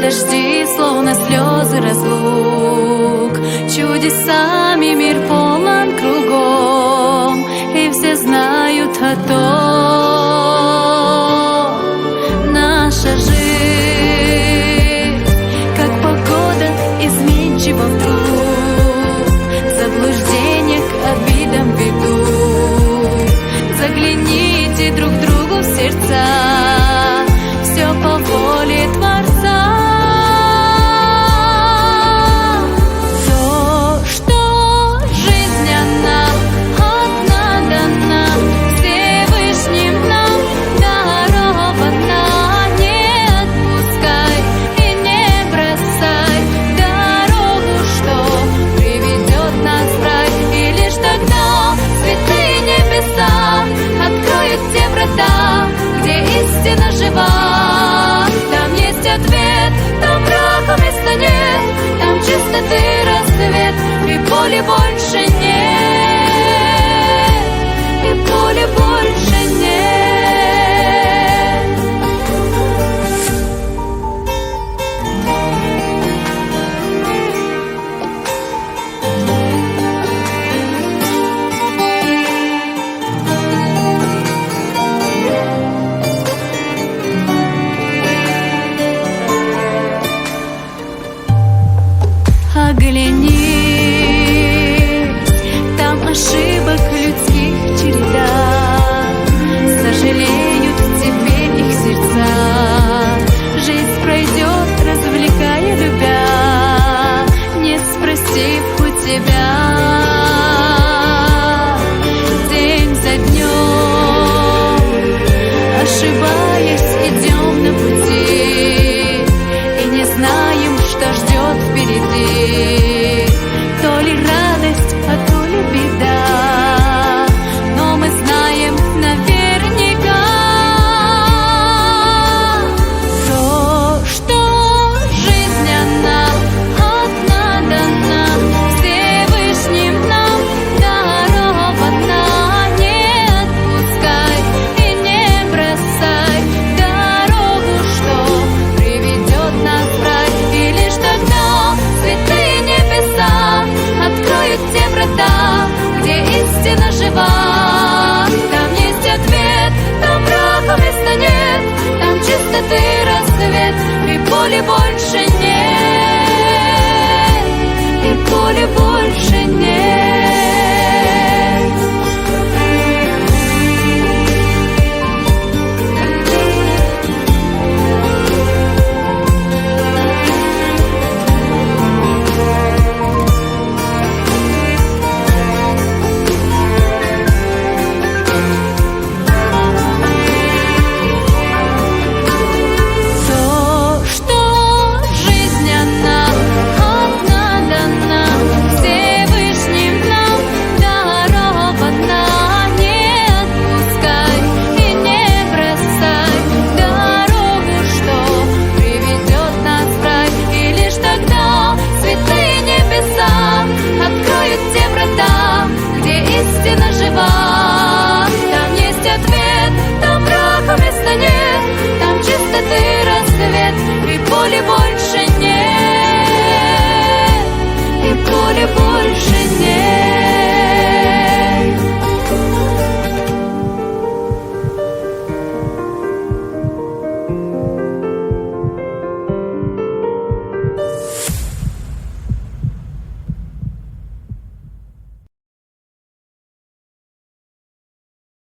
дожди, словно слезы разлук. Чудесами мир полон кругом, и все знают о том. Наша жизнь, как погода, изменчива вдруг, заблуждения к обидам ведут. Загляните друг другу в сердца, все по воле Творца. То, что жизнь она одна дана, Всевышним нам дарована. Не отпускай и не бросай дорогу, что приведет нас в рай. И лишь тогда святые небеса откроют те врата, где истина жива. Там есть ответ, там врага места нет, там чистоты рассвет, и боли больше нет, и боли больше нет. Оглянись